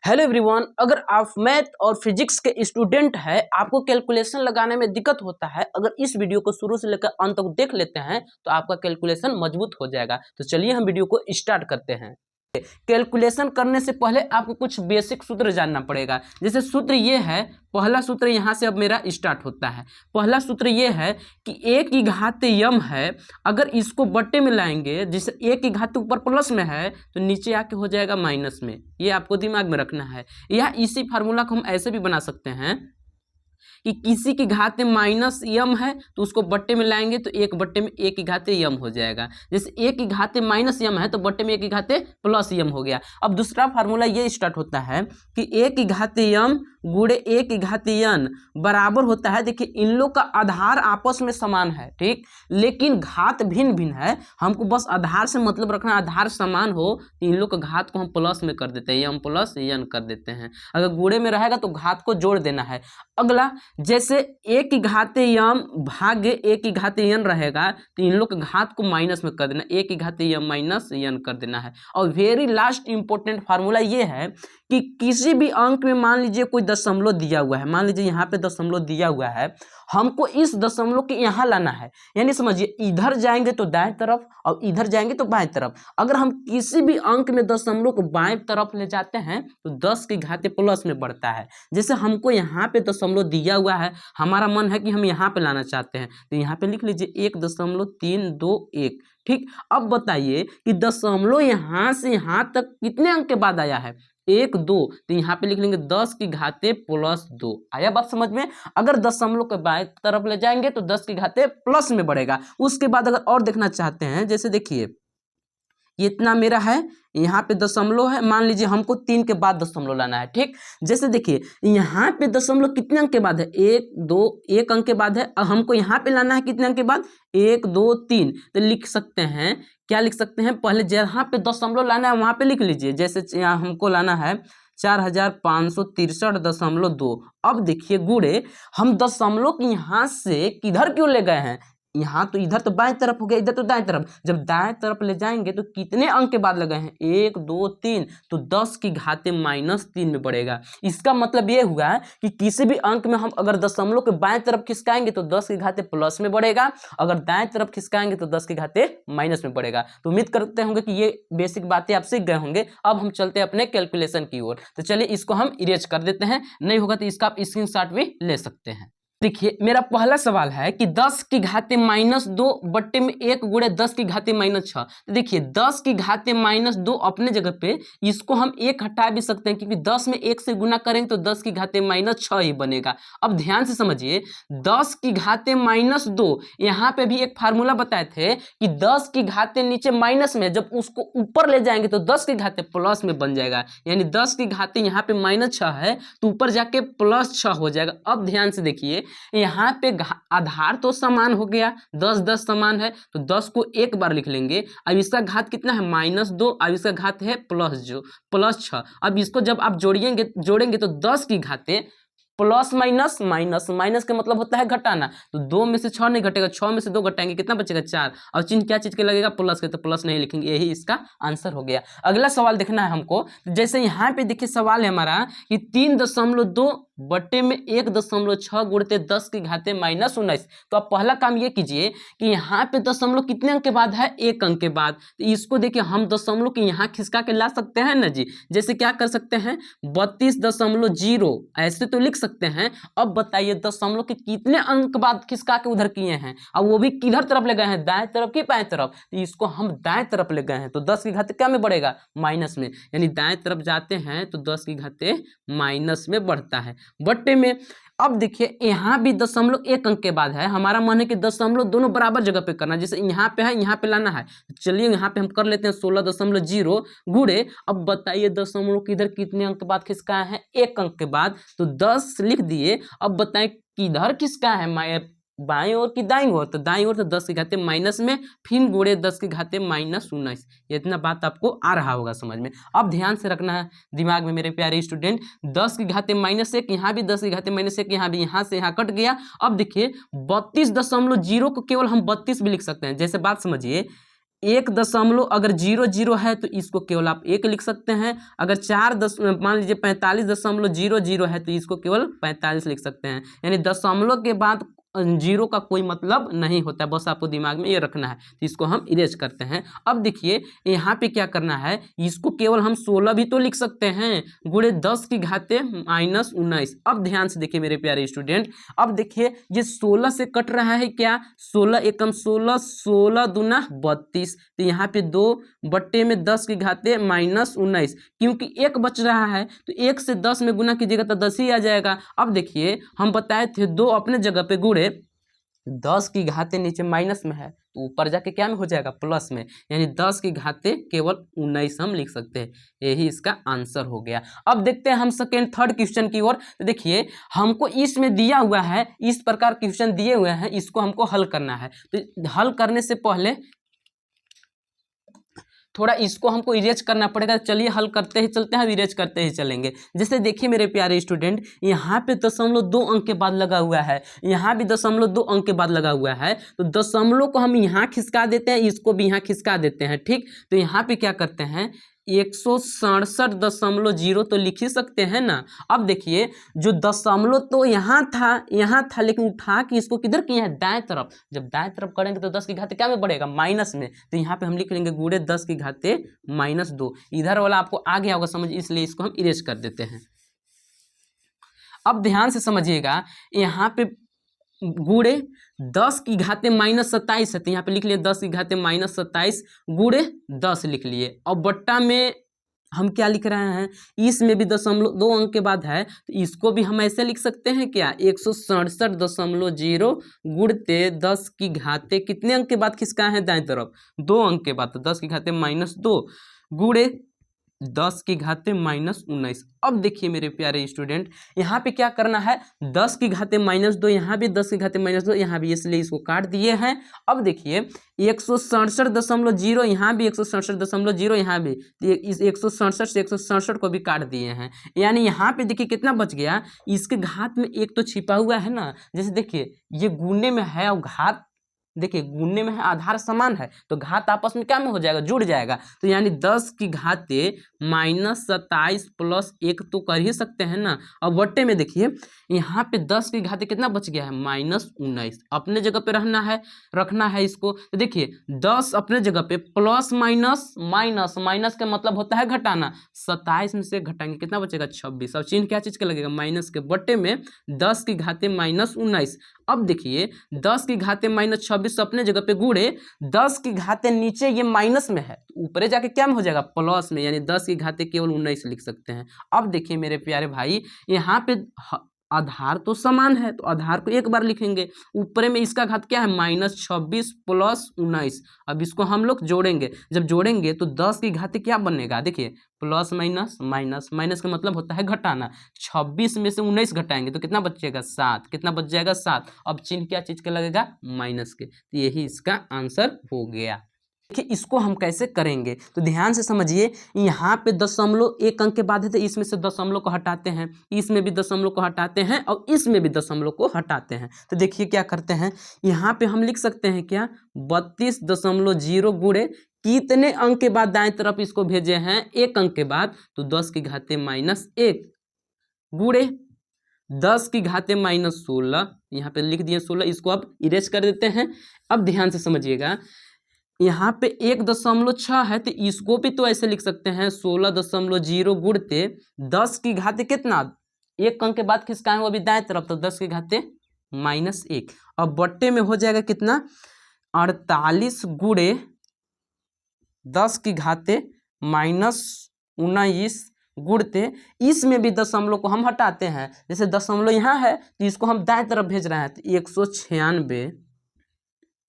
Hello everyone, अगर आप math और फिजिक्स के स्टूडेंट हैं, आपको कैलकुलेशन लगाने में दिक्कत होता है। अगर इस वीडियो को शुरू से लेकर अंत तक देख लेते हैं तो आपका कैलकुलेशन मजबूत हो जाएगा। तो चलिए हम वीडियो को स्टार्ट करते हैं। कैलकुलेशन करने से पहले आपको कुछ बेसिक सूत्र जानना पड़ेगा। जैसे सूत्र ये है, पहला सूत्र यहाँ से अब मेरा स्टार्ट होता है। पहला सूत्र ये है कि a की घात m है, अगर इसको बट्टे में लाएंगे, जैसे a की घात ऊपर प्लस में है तो नीचे आके हो जाएगा माइनस में। ये आपको दिमाग में रखना है। या इसी फार्मूला को हम ऐसे भी बना सकते हैं कि किसी की घात माइनस यम है तो उसको बट्टे में लाएंगे तो एक बट्टे में ए की घाते यम हो जाएगा। जैसे ए की घाते माइनस यम है तो बट्टे में ए की घाते प्लस यम हो गया। अब दूसरा फार्मूला ये स्टार्ट होता है कि ए की घाते यम गुणे ए की घाते यन बराबर होता है। देखिए इन लोग का आधार आपस में समान है, ठीक, लेकिन घात भिन्न भिन्न है। हमको बस आधार से मतलब रखना, आधार समान हो तो इन लोग का घात को हम प्लस में कर देते हैं, यम प्लस यन कर देते हैं। अगर गुणे में रहेगा तो घात को जोड़ देना है। अगला, जैसे ए की घाते यम भाग्य ए की घाते यन रहेगा तो इन लोग के घात को माइनस में कर देना, ए की घाते यम माइनस यन कर देना है। और वेरी लास्ट इंपॉर्टेंट फार्मूला ये है कि किसी भी अंक में मान लीजिए कोई दशमलव दिया हुआ है, मान लीजिए यहाँ पे दशमलव दिया हुआ है, हमको इस दशमलव के यहाँ लाना है। यानी समझिए इधर जाएंगे तो दाएं तरफ और इधर जाएंगे तो बाएं तरफ। अगर हम किसी भी अंक में दशमलव को बाएं तरफ ले जाते हैं तो 10 की घाते प्लस में बढ़ता है। जैसे हमको यहाँ पे दशमलव दिया हुआ है, हमारा मन है कि हम यहाँ पे लाना चाहते हैं तो यहाँ पे लिख लीजिए 1.321, ठीक। अब बताइए कि दशमलव यहाँ से यहाँ तक कितने अंक के बाद आया है, 1 2, तो यहाँ पे लिख लेंगे 10 की घाते प्लस 2। आया बात समझ में। अगर दशमलव के बाएं तरफ ले जाएंगे तो 10 की घाते प्लस में बढ़ेगा। उसके बाद अगर और देखना चाहते हैं, जैसे देखिए ये इतना मेरा है, यहाँ पे दशमलव है, मान लीजिए हमको 3 के बाद दशमलव लाना है, ठीक। जैसे देखिए यहाँ पे दशमलव कितने अंक के बाद है, 1 2, 1 अंक के बाद है। और हमको यहाँ पे लाना है कितने अंक के बाद, 1 2 3। तो लिख सकते हैं, क्या लिख सकते हैं, पहले जहाँ पे दशमलव लाना है वहाँ पे लिख लीजिए। जैसे यहाँ हमको लाना है 4563.2। अब देखिए गुणे, हम दशमलव की यहाँ से किधर क्यों ले गए हैं, यहाँ तो इधर तो बाएं तरफ हो गया, इधर तो दाएं तरफ। जब दाएं तरफ ले जाएंगे तो कितने अंक के बाद लगे हैं, 1 2 3, तो 10 की घाते -3 में बढ़ेगा। इसका मतलब ये हुआ कि किसी भी अंक में हम अगर दशमलव के बाएं तरफ खिसकाएंगे तो 10 की घाते प्लस में बढ़ेगा, अगर दाएं तरफ खिसकाएंगे तो 10 की घाते माइनस में बढ़ेगा। तो उम्मीद करते होंगे कि ये बेसिक बातें आप सीख गए होंगे। अब हम चलते हैं अपने कैलकुलेशन की ओर। तो चलिए इसको हम इरेज कर देते हैं, नहीं होगा तो इसका आप स्क्रीनशॉट भी ले सकते हैं। देखिए मेरा पहला सवाल है कि 10 की घाते -2 बट्टे में 1 गुणे 10 की घाते -6। तो देखिए 10 की घाते -2 अपने जगह पे, इसको हम 1 हटा भी सकते हैं क्योंकि 10 में 1 से गुना करेंगे तो 10 की घाते -6 ही बनेगा। अब ध्यान से समझिए, 10 की घाते -2, यहाँ पे भी एक फार्मूला बताए थे कि 10 की घाते नीचे माइनस में, जब उसको ऊपर ले जाएंगे तो 10 की घाते प्लस में बन जाएगा। यानी 10 की घाते यहाँ पे -6 है तो ऊपर जाके +6 हो जाएगा। अब ध्यान से देखिए, यहाँ पे आधार तो समान हो गया, 10 10 समान है तो 10 को एक बार लिख लेंगे। अब इसका घात कितना है, -2, अब इसका घात है +6। अब इसको जब आप जोड़ेंगे तो 10 की घाते प्लस माइनस माइनस, माइनस का मतलब होता है घटाना, तो 2 में से 6 नहीं घटेगा, 6 में से 2 घटाएंगे कितना बचेगा, 4। और चिन्ह क्या चीज के लगेगा, प्लस के, तो प्लस नहीं लिखेंगे, यही इसका आंसर हो गया। अगला सवाल देखना है हमको। जैसे यहाँ पे देखिए सवाल है हमारा कि 3.2 बट्टे में 1.6 गुणते 10 की घाते -19। तो आप पहला काम ये कीजिए कि यहाँ पे दशमलव कितने अंक के बाद है, 1 अंक के बाद। तो इसको देखिए हम दशमलव के यहाँ खिसका के ला सकते हैं ना जी। जैसे क्या कर सकते हैं, 32.0 ऐसे तो लिख सकते हैं। अब बताइए दशमलव के कितने अंक बाद खिसका के उधर किए हैं, और वो भी किधर तरफ ले गए हैं, दाएं तरफ की बाएं तरफ। तो इसको हम दाएं तरफ ले गए हैं तो 10 की घाते क्या में बढ़ेगा, माइनस में। यानी दाएं तरफ जाते हैं तो 10 की घाते माइनस में बढ़ता है, बट्टे में। अब देखिए यहाँ भी दशमलव 1 अंक के बाद है, हमारा मन है कि दशमलव दोनों बराबर जगह पे करना। जैसे यहाँ पे है, यहाँ पे लाना है, चलिए यहाँ पे हम कर लेते हैं 16.0 गुणे। अब बताइए दशमलव किधर कितने अंक के बाद खिसका है, 1 अंक के बाद, तो 10 लिख दिए। अब बताएं किधर खिसका है, बाएं ओर की दाईं ओर, तो दाईं ओर तो 10 की घाते माइनस में, फिर गुणे 10 की घाते -19। इतना बात आपको आ रहा होगा समझ में। अब ध्यान से रखना है दिमाग में मेरे प्यारे स्टूडेंट, 10 की घाते -1, यहाँ भी 10 की घाते -1, यहाँ भी, यहाँ से यहाँ कट गया। अब देखिए 32.0 को केवल हम 32 भी लिख सकते हैं। जैसे बात समझिए, एक दशमलव अगर 00 है तो इसको केवल आप 1 लिख सकते हैं। अगर मान लीजिए 45.00 है तो इसको केवल 45 लिख सकते हैं। यानी दशमलव के बाद जीरो का कोई मतलब नहीं होता है, बस आपको दिमाग में ये रखना है। तो इसको हम इरेज करते हैं। अब देखिए यहाँ पे क्या करना है, इसको केवल हम 16 भी तो लिख सकते हैं, गुणे 10 की घाते -19। अब ध्यान से देखिए मेरे प्यारे स्टूडेंट, अब देखिए ये 16 से कट रहा है क्या, 16 एकम 16, 16 दूना 32। तो यहाँ पे 2 बट्टे में 10 की घाते -19, क्योंकि 1 बच रहा है तो 1 से 10 में गुना कीजिएगा तो 10 ही आ जाएगा। अब देखिए हम बताए थे 2 अपने जगह पे गुणे 10 की घाते नीचे माइनस में है तो ऊपर जाके क्या में हो जाएगा, प्लस में, यानी 10 की घाते केवल 19 हम लिख सकते हैं। यही इसका आंसर हो गया। अब देखते हैं हम सेकेंड थर्ड क्वेश्चन की ओर। तो देखिए हमको इसमें दिया हुआ है, इस प्रकार क्वेश्चन दिए हुए हैं, इसको हमको हल करना है। तो हल करने से पहले थोड़ा इसको हमको इरेज करना पड़ेगा। चलिए हल करते ही चलते हैं, इरेज करते ही चलेंगे। जैसे देखिए मेरे प्यारे स्टूडेंट, यहाँ पे 0.2 अंक के बाद लगा हुआ है, यहाँ भी 0.2 अंक के बाद लगा हुआ है, तो दशमलव को हम यहाँ खिसका देते हैं, इसको भी यहाँ खिसका देते हैं। ठीक, तो यहाँ पे क्या करते हैं, 167.0 तो लिख ही सकते हैं ना। अब देखिए जो दशमलव तो यहाँ था, लेकिन उठा के इसको किधर किया है, दाएं तरफ। जब दाएं तरफ करेंगे तो 10 की घाते क्या में बढ़ेगा, माइनस में। तो यहाँ पे हम लिख लेंगे गुणे 10 की घाते -2। इधर वाला आपको आ गया होगा समझ, इसलिए इसको हम इरेज कर देते हैं। अब ध्यान से समझिएगा, यहाँ पे गुणे 10 की घाते -27 है, तो यहाँ पे लिख लिए 10 की घाते -27 गुणे 10 लिख लिए। और बट्टा में हम क्या लिख रहे हैं, इसमें भी 0.2 अंक के बाद है, तो इसको भी हम ऐसे लिख सकते हैं क्या, 167.0 गुणते 10 की घाते कितने अंक के बाद खिसका है, दाएं तरफ 2 अंक के बाद, तो 10 की घाते -2 गुणे 10 की घाते -19। अब देखिए मेरे प्यारे स्टूडेंट, यहाँ पे क्या करना है, 10 की घाते -2, यहाँ भी 10 की घाते -2, यहाँ भी, इसलिए इसको काट दिए हैं। अब देखिए 167.0, यहाँ भी 167.0, यहाँ भी, इस 167 से 167 को भी काट दिए हैं। यानी यहाँ पे देखिए कितना बच गया, इसके घात में 1 तो छिपा हुआ है ना। जैसे देखिए ये गुणने में है और घात, देखिए गुणने में है, आधार समान है, तो घात आपस में क्या में हो जाएगा, जुड़ जाएगा। तो यानी 10 की घाते -27 + 1 तो कर ही सकते हैं ना। अब बट्टे में देखिए यहाँ पे 10 की घाते कितना बच गया है, -19। अपने जगह पे रखना है इसको। तो देखिए 10 अपने जगह पे, प्लस माइनस माइनस का मतलब होता है घटाना, 27 में से घटाएंगे कितना बचेगा, 26। अब चिन्ह क्या चीज का लगेगा, माइनस के। बट्टे में 10 की घाते -19। अब देखिए 10 की घाते -26 अपने जगह पे गुणे 10 की घाते नीचे ये माइनस में है, तो ऊपरे जाके क्या में हो जाएगा, प्लस में, यानी 10 की घाते केवल 19 लिख सकते हैं। अब देखिए मेरे प्यारे भाई, यहाँ पे आधार तो समान है, तो आधार को एक बार लिखेंगे, ऊपरे में इसका घात क्या है, -26 + 19। अब इसको हम लोग जोड़ेंगे, जब जोड़ेंगे तो 10 की घाते क्या बनेगा, देखिए प्लस माइनस माइनस, माइनस का मतलब होता है घटाना। 26 में से 19 घटाएंगे तो कितना बचेगा, 7। कितना बच जाएगा, 7। अब चिन्ह क्या चीज का लगेगा, माइनस के। तो यही इसका आंसर हो गया। देखिए इसको हम कैसे करेंगे, तो ध्यान से समझिए, यहाँ पे 0.1 अंक के बाद है, तो इसमें से दशमलव को हटाते हैं, इसमें भी दशमलव को हटाते हैं, और इसमें भी दशमलव को हटाते हैं। तो देखिए क्या करते हैं, यहाँ पे हम लिख सकते हैं क्या, 32.0 गुणे कितने अंक के बाद दाएं तरफ इसको भेजे हैं, 1 अंक के बाद, तो 10 की घाते -1 गुणे 10 की घाते -16, यहाँ पे लिख दिए 16, इसको अब इरेज कर देते हैं। अब ध्यान से समझिएगा, यहाँ पे 1.6 है, तो इसको भी तो ऐसे लिख सकते हैं, 16.0 गुणते 10 की घाते कितना, 1 अंक के बाद किसका है वो भी दाएं तरफ, तो 10 की घाते -1। अब बट्टे में हो जाएगा कितना, 48 गुणे 10 की घाते -19 गुणते, इसमें भी दशमलव को हम हटाते हैं। जैसे दशमलव यहाँ है तो इसको हम दाएं तरफ भेज रहे हैं, तो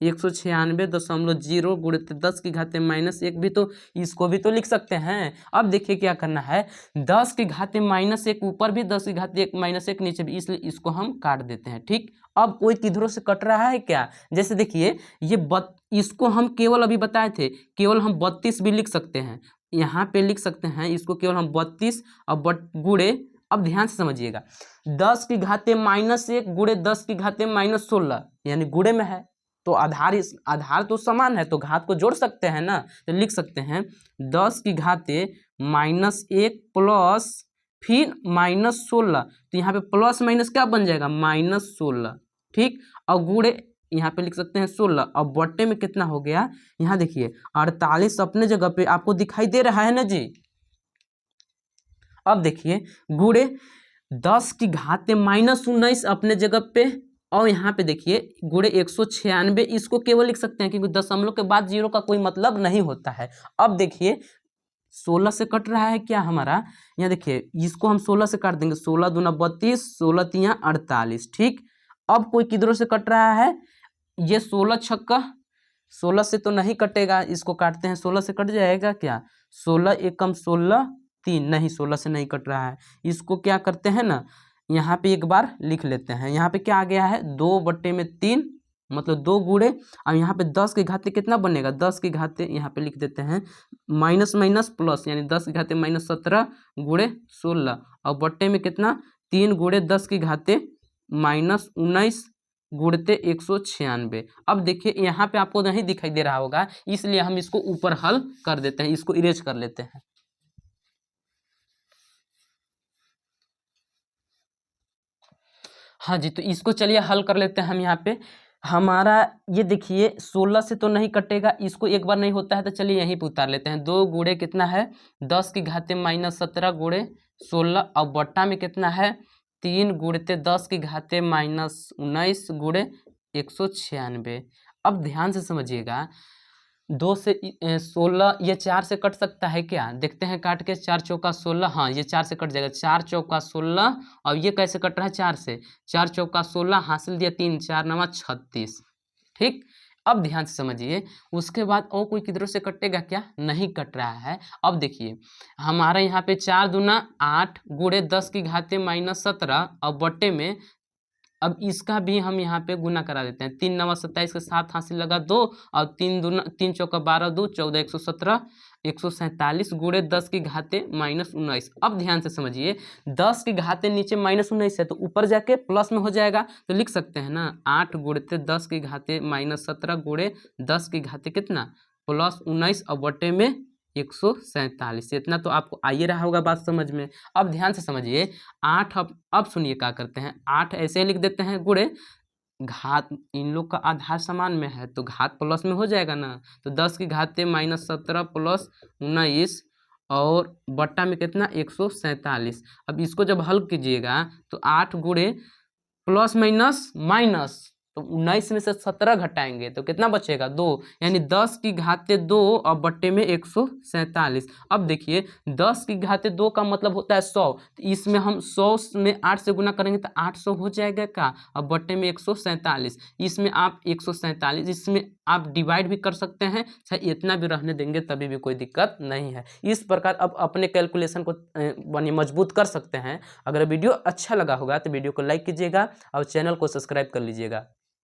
196.0 गुणित 10 की घाते -1 भी तो, इसको भी तो लिख सकते हैं। अब देखिए क्या करना है, 10 की घाते -1 ऊपर भी, 10 की घाते -1 नीचे भी, इसलिए इसको हम काट देते हैं। ठीक, अब कोई किधरों से कट रहा है क्या, जैसे देखिए ये इसको हम केवल अभी बताए थे, केवल हम 32 भी लिख सकते हैं, यहाँ पे लिख सकते हैं इसको केवल हम 32 और गुणे। अब ध्यान से समझिएगा, 10 की घाते -1 गुणे 10 की घाते -16, यानी गुणे में है तो आधार तो समान है तो घात को जोड़ सकते हैं ना, तो लिख सकते हैं 10 की घाते -1 प्लस फिर -16, तो यहाँ पे प्लस माइनस क्या बन जाएगा -16, ठीक। और गुणे यहाँ पे लिख सकते हैं 16, अब बट्टे में कितना हो गया, यहाँ देखिए 48 अपने जगह पे आपको दिखाई दे रहा है ना जी। अब देखिए गुणे 10 की घाते -19 अपने जगह पे, और यहाँ पे देखिए गुणे 196, इसको केवल लिख सकते हैं क्योंकि दशमलव के बाद जीरो का कोई मतलब नहीं होता है। अब देखिए 16 से कट रहा है क्या हमारा, यहाँ देखिए इसको हम 16 से काट देंगे, 16 दूना 32, 16 तिया 48, ठीक। अब कोई किधरों से कट रहा है, ये 16 छक्का 16 से तो नहीं कटेगा, इसको काटते हैं 16 से कट जाएगा क्या, 16 एकम 16 3, नहीं 16 से नहीं कट रहा है। इसको क्या करते हैं ना, यहाँ पे एक बार लिख लेते हैं, यहाँ पे क्या आ गया है 2/3 मतलब 2 गुणे, और यहाँ पे 10 की घाते कितना बनेगा, 10 की घाते यहाँ पे लिख देते हैं माइनस माइनस प्लस, यानी 10 की घाते -17 गुणे 16, और बट्टे में कितना 3 गुणे 10 की घाते -19 गुणते 196। अब देखिए यहाँ पे आपको नहीं दिखाई दे रहा होगा, इसलिए हम इसको ऊपर हल कर देते हैं, इसको इरेज कर लेते हैं। हाँ जी, तो इसको चलिए हल कर लेते हैं हम। यहाँ पे हमारा ये देखिए 16 से तो नहीं कटेगा, इसको एक बार नहीं होता है तो चलिए यहीं पे उतार लेते हैं। 2 गुणे कितना है 10 की घाते -17 गुणे 16, और बट्टा में कितना है 3 गुणते 10 की घाते -19 गुणे 196। अब ध्यान से समझिएगा, 2 से 16, ये 4 से कट सकता है क्या, देखते हैं काट के, 4 चौका 16, हाँ ये 4 से कट जाएगा, 4 चौका 16, और ये कैसे कट रहा है 4 से, 4 चौका 16 हासिल दिया 3, 4 नवा 36, ठीक। अब ध्यान से समझिए, उसके बाद और कोई किधरों से कटेगा क्या, नहीं कट रहा है। अब देखिए हमारा यहाँ पे 4 दूना 8 गुणे 10 की घाते -17, और बट्टे में अब इसका भी हम यहाँ पे गुना करा देते हैं, 3 नवा 27 के साथ हासिल लगा 2, और 3 चौका 12 2 14 117 147 गुणे 10 की घाते -19। अब ध्यान से समझिए, 10 की घाते नीचे -19 है तो ऊपर जाके प्लस में हो जाएगा, तो लिख सकते हैं ना 8 गुणते 10 की घाते -17 गुणे 10 की घाते कितना +19, और बटे में 147। इतना तो आपको आ ही रहा होगा बात समझ में। अब ध्यान से समझिए 8, अब सुनिए क्या करते हैं, 8 ऐसे लिख देते हैं गुणे घात, इन लोग का आधार समान में है तो घात प्लस में हो जाएगा ना, तो 10 की घाते -17 + 19, और बट्टा में कितना 147। अब इसको जब हल कीजिएगा तो 8 गुणे प्लस माइनस माइनस, तो 19 में से 17 घटाएंगे तो कितना बचेगा 2, यानी 10 की घाते 2 और बट्टे में 147। अब देखिए 10 की घाते 2 का मतलब होता है 100, तो इसमें हम 100 में 8 से गुना करेंगे तो 800 हो जाएगा का, और बट्टे में 147, इसमें आप 147, इसमें आप डिवाइड भी कर सकते हैं, चाहे इतना भी रहने देंगे तभी भी कोई दिक्कत नहीं है। इस प्रकार अब अपने कैलकुलेशन को बनी मजबूत कर सकते हैं। अगर वीडियो अच्छा लगा होगा तो वीडियो को लाइक कीजिएगा और चैनल को सब्सक्राइब कर लीजिएगा।